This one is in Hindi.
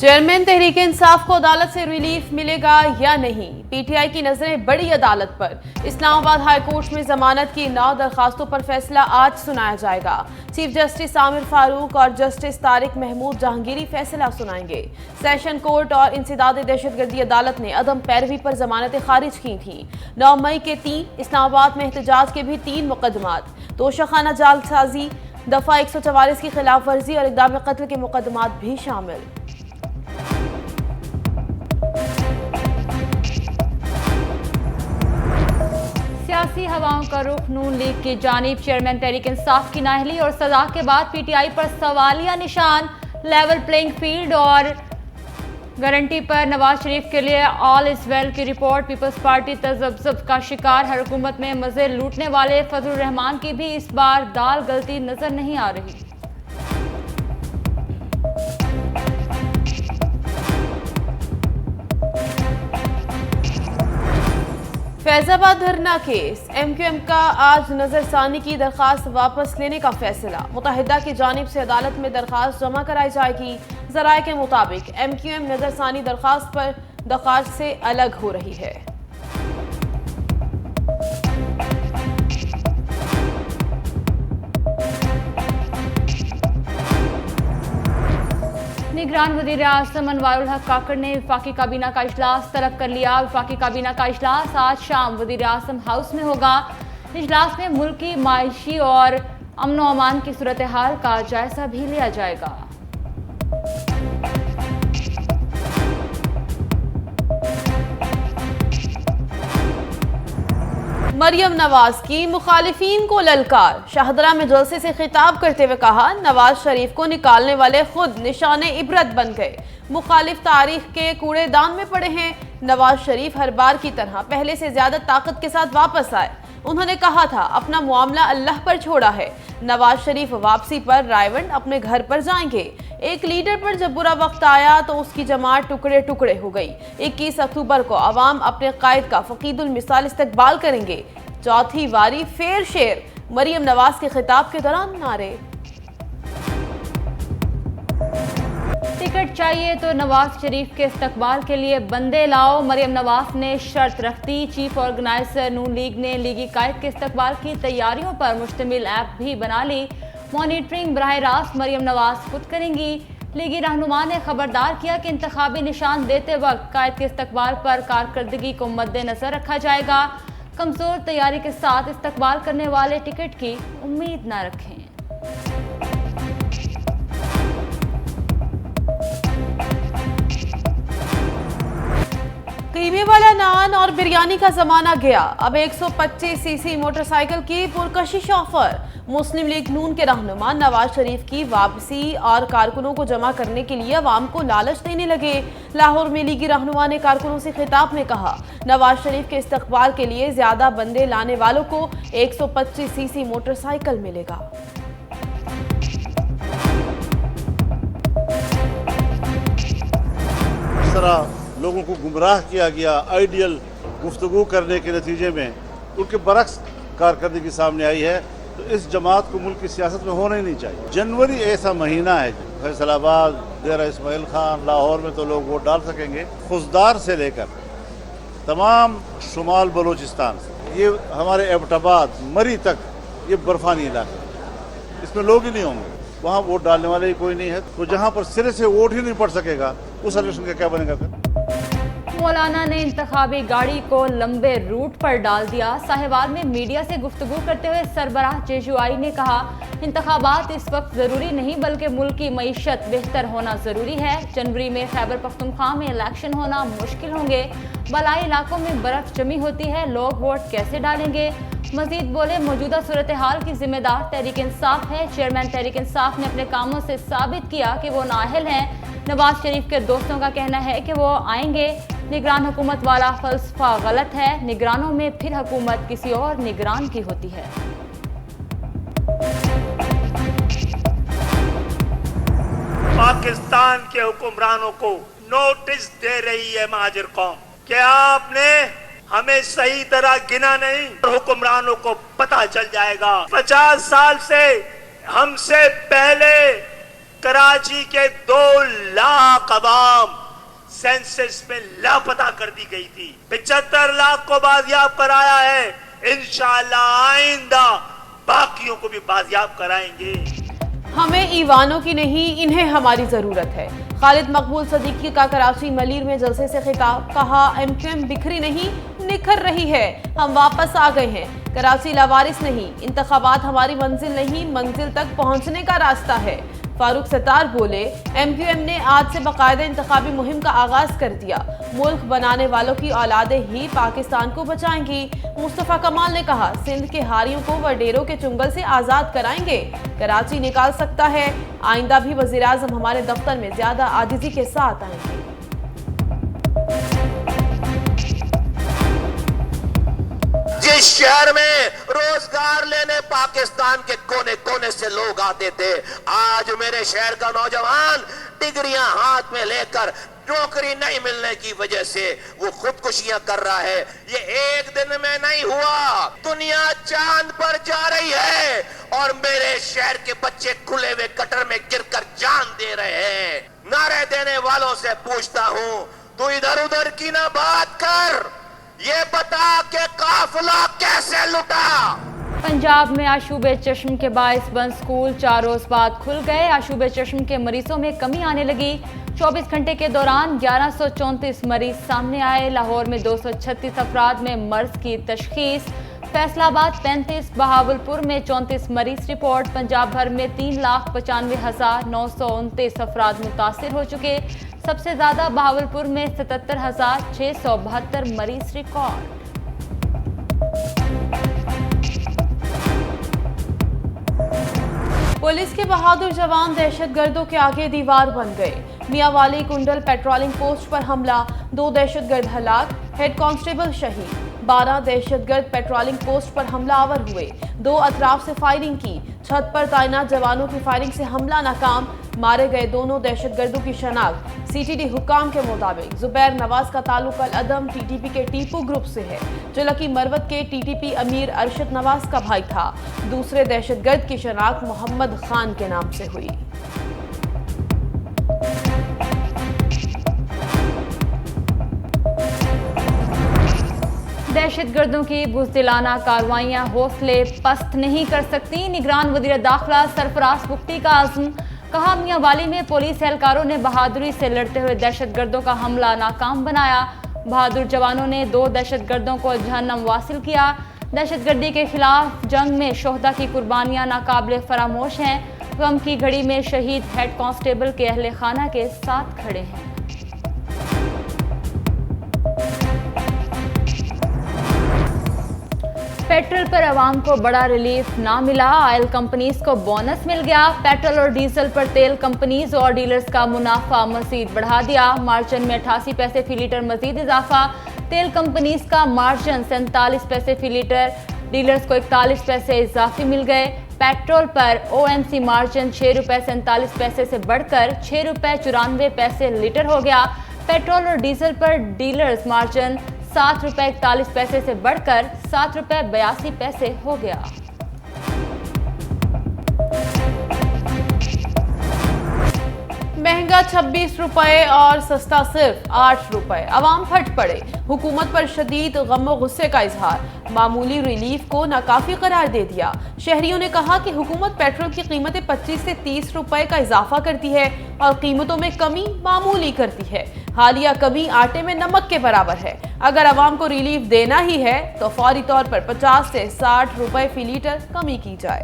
चेयरमैन तहरीक इंसाफ को अदालत से रिलीफ मिलेगा या नहीं, पीटीआई की नजरें बड़ी अदालत पर। इस्लामाबाद हाई कोर्ट में जमानत की 9 दरखास्तों पर फैसला आज सुनाया जाएगा। चीफ जस्टिस आमिर फारूक और जस्टिस तारिक महमूद जहांगीरी फैसला सुनाएंगे। सेशन कोर्ट और इंसदाद दहशतगर्दी अदालत ने अदम पैरवी पर जमानतें खारिज की थी। 9 मई के 3 इस्लामाबाद में एहतजाज के भी 3 मुकदमात, तोशाखाना जालसाजी, दफा 144 की खिलाफ वर्जी और इक़दाम कत्ल के मुकदमात भी शामिल। सियासी हवाओं का रुख नून लीग की जानिब। चेयरमैन तहरीक इंसाफ की नाअहली और सजा के बाद पीटीआई पर सवालिया निशान। लेवल प्लेइंग फील्ड और गारंटी पर नवाज शरीफ के लिए ऑल इज वेल की रिपोर्ट। पीपल्स पार्टी तजब्जुब का शिकार हर हुकूमत में मजे लूटने वाले फजलुर रहमान की भी इस बार दाल गलती नजर नहीं आ रही। फैजाबाद धरना केस, एमक्यूएम का आज नजरसानी की दरखास्त वापस लेने का फैसला। मुत्तहिदा की जानिब से अदालत में दरखास्त जमा कराई जाएगी। जराये के मुताबिक एमक्यूएम नजरसानी दरखास्त से अलग हो रही है। निगरान वज़ीर आज़म अनवारुल हक काकड़ ने वफाकी काबीना का इजलास तलब कर लिया। वफाकी काबीना का इजलास आज शाम वज़ीर आज़म हाउस में होगा। इजलास में मुल्क की माशी और अमन व अमान की सूरत हाल का जायजा भी लिया जाएगा। मरियम नवाज की मुखालिफिन को ललकार। शाहदरा में जलसे से खिताब करते हुए कहा, नवाज शरीफ को निकालने वाले खुद निशाने इबरत बन गए। मुखालिफ तारीख के कूड़ेदान में पड़े हैं। नवाज शरीफ हर बार की तरह पहले से ज्यादा ताकत के साथ वापस आए। उन्होंने कहा था अपना मामला अल्लाह पर छोड़ा है। नवाज शरीफ वापसी पर रायवंड अपने घर पर जाएंगे। एक लीडर पर जब बुरा वक्त आया तो उसकी जमात टुकड़े टुकड़े हो गई। 21 अक्टूबर को अवाम अपने कायद का फकीदुल मिसाल इस्तकबाल करेंगे। चौथी बारी फेर शेर, मरियम नवाज के खिताब के दौरान नारे। टिकट चाहिए तो नवाज शरीफ के इस्तकबाल के लिए बंदे लाओ, मरियम नवाज ने शर्त रख दी। चीफ ऑर्गेनाइजर नून लीग ने लीगी कायद के इस्तकबाल की तैयारियों पर मुश्तमिल ऐप भी बना ली। मॉनिटरिंग बराह रास्त मरियम नवाज खुद करेंगी। लीगी रहनुमा ने खबरदार किया कि इंतखाबी निशान देते वक्त कायद के इस्तकबाल पर कारकर्दगी को मद्देनजर रखा जाएगा। कमजोर तैयारी के साथ इस्तकबाल करने वाले टिकट की उम्मीद न रखें। कीमे वाला नान और बिरयानी का जमाना गया। अब 125 सीसी मोटरसाइकिल की पुरकशिश ऑफर। मुस्लिम लीग नून के रहनुमा नवाज शरीफ की वापसी और कारकुनों को जमा करने के लिए अवाम को लालच देने लगे। लाहौर में लीगी रहनुमा ने कारकुनों से खिताब में कहा, नवाज शरीफ के इस्तकबाल के लिए ज्यादा बंदे लाने वालों को 125 सीसी मोटरसाइकिल मिलेगा। इस तरह लोगों को गुमराह किया गया, आइडियल गुफ्तगू करने के नतीजे में उनके बरक्स कारकर्दगी सामने आई है, तो इस जमात को मुल्क की सियासत में होना ही नहीं चाहिए। जनवरी ऐसा महीना है, फैसलाबाद, डेरा इस्माइल खान, लाहौर में तो लोग वोट डाल सकेंगे। खुजदार से लेकर तमाम शुमाल बलोचिस्तान, ये हमारे एबटाबाद, मरी तक ये बर्फानी इलाका, इसमें लोग ही नहीं होंगे, वहाँ वोट डालने वाले ही कोई नहीं है। तो जहाँ पर सिरे से वोट ही नहीं पड़ सकेगा, उस इलेक्शन का क्या बनेगा फिर? मौलाना ने इंतखाबी गाड़ी को लंबे रूट पर डाल दिया। साहिवाल में मीडिया से गुफ्तगू करते हुए सरबराह जेजुआई ने कहा, इंतखाबात इस वक्त ज़रूरी नहीं बल्कि मुल्क की मईशत बेहतर होना ज़रूरी है। जनवरी में खैबर पख्तूनख्वा में इलेक्शन होना मुश्किल होंगे। बलाई इलाकों में बर्फ जमी होती है, लोग वोट कैसे डालेंगे? मजीद बोले, मौजूदा सूरत हाल की जिम्मेदार तहरीक इंसाफ है। चेयरमैन तहरीक इंसाफ ने अपने कामों से साबित किया कि वो नाअहल हैं। नवाज शरीफ के दोस्तों का कहना है कि वो आएंगे। निगरान हुकूमत वाला फलसफा गलत है। निगरानों में फिर हुकूमत किसी और निगरान की होती है। पाकिस्तान के हुक्मरानों को नोटिस दे रही है महाजिर कौम, क्या आपने हमें सही तरह गिना नहीं? हुक्मरानों को पता चल जाएगा। 50 साल से हमसे पहले कराची के 2 लाख अवाम सेंसस में लापता कर दी गई थी। 75 लाख को बाजियाब कराया है। इंशाअल्लाह आइंदा बाकियों को भी बाजियाब कराएंगे। हमें ईवानों की नहीं, इन्हें हमारी जरूरत है। खालिद मकबूल सदीकी का कराची मलीर में जलसे से खिताब, कहा MQM बिखरी नहीं निखर रही है, हम वापस आ गए हैं। कराची लावारिस नहीं, इंतखाबात हमारी मंजिल नहीं, मंजिल तक पहुंचने का रास्ता है। फारूक सत्तार बोले, MQM ने आज से बाकायदा इंतखाबी मुहिम का आगाज कर दिया। मुल्क बनाने वालों की औलादें ही पाकिस्तान को बचाएंगी। मुस्तफा कमाल ने कहा, सिंध के हारियों को वडेरों के चुंगल से आज़ाद कराएंगे। कराची निकाल सकता है। आइंदा भी वज़ीर आज़म हमारे दफ्तर में ज्यादा आजिज़ी के साथ आएंगे। जिस शहर में रोजगार लेने पाकिस्तान के कोने कोने से लोग आते थे, आज मेरे शहर का नौजवान डिग्रियां हाथ में लेकर नौकरी नहीं मिलने की वजह से वो खुदकुशियां कर रहा है। ये एक दिन में नहीं हुआ, दुनिया चांद पर जा रही है और मेरे शहर के बच्चे खुले हुए कटर में गिरकर जान दे रहे हैं। नारे देने वालों से पूछता हूं, तू इधर उधर की ना बात कर, ये बता के काफिला कैसे लुटा। पंजाब में आशूबे चश्म के बायस बंद स्कूल 4 रोज बाद खुल गए। आशूबे चश्म के मरीजों में कमी आने लगी। 24 घंटे के दौरान 1134 मरीज सामने आए। लाहौर में 236 अफराद में मर्ज की तशखीस। फैसलाबाद 35, बहावलपुर में 34 मरीज रिपोर्ट। पंजाब भर में 3,95,929 अफराद मुतासिर हो चुके। सबसे ज्यादा बहावलपुर में 77,672 मरीज रिकॉर्ड। पुलिस के बहादुर जवान दहशतगर्दों के आगे दीवार बन गए। मियांवाली कुंडल पेट्रोलिंग पोस्ट पर हमला, 2 दहशतगर्द हलाक, हेड कांस्टेबल शहीद। 12 दहशतगर्द पेट्रोलिंग पोस्ट पर हमलावर हुए, 2 अतराफ से फायरिंग की। छत पर तैनात जवानों की फायरिंग से हमला नाकाम। मारे गए दोनों दहशतगर्दों की शनाख्त CTD हुकाम के मुताबिक जुबैर नवाज का ताल्लुक अल-अदम TTP के टीपू ग्रुप से है, जो लकी मरवत के TTP अमीर अरशद नवाज का भाई था। दूसरे दहशतगर्द की शनाख्त मोहम्मद खान के नाम से हुई। दहशतगर्दों की बुज़दिलाना कार्रवाइयां हौसले पस्त नहीं कर सकती। निगरान वज़ीर दाखिला सरफराज बुख्ती का आज़म, कहा मियांवाली में पुलिस एहलकारों ने बहादुरी से लड़ते हुए दहशतगर्दों का हमला नाकाम बनाया। बहादुर जवानों ने 2 दहशतगर्दों को जहन्नम वासिल किया। दहशतगर्दी के खिलाफ जंग में शोहदा की कुर्बानियां नाकाबिले फरामोश हैं। गम की घड़ी में शहीद हेड कांस्टेबल के अहले खाना के साथ खड़े हैं। पेट्रोल पर आवाम को बड़ा रिलीफ ना मिला। ऑयल कंपनीज को बोनस मिल गया। पेट्रोल और डीजल पर तेल कंपनीज और डीलर्स का मुनाफा मजीद बढ़ा दिया। मार्जिन में 88 पैसे फी लीटर मजीद इजाफा। तेल कंपनीज का मार्जिन 47 पैसे फी लीटर, डीलर्स को 41 पैसे इजाफी मिल गए। पेट्रोल पर OMC मार्जिन 6 रुपये 47 पैसे से बढ़कर 6 रुपये 94 पैसे लीटर हो गया। पेट्रोल और डीजल पर डीलर्स मार्जिन 7 रुपये 41 पैसे से बढ़कर 7 रुपये 82 पैसे हो गया। महंगा 26 रुपए और सस्ता सिर्फ 8 रुपए। अवाम फट पड़े। हुकूमत पर शदीद गम और गुस्से का इजहार। मामूली रिलीफ को नाकाफी करार दे दिया। शहरियों ने कहा कि हुकूमत पेट्रोल की कीमतें 25 से 30 रुपए का इजाफा करती है और कीमतों में कमी मामूली करती है। हालिया कमी आटे में नमक के बराबर है। अगर अवाम को रिलीफ देना ही है तो फौरी तौर पर 50 से 60 रुपए फी लीटर कमी की जाए।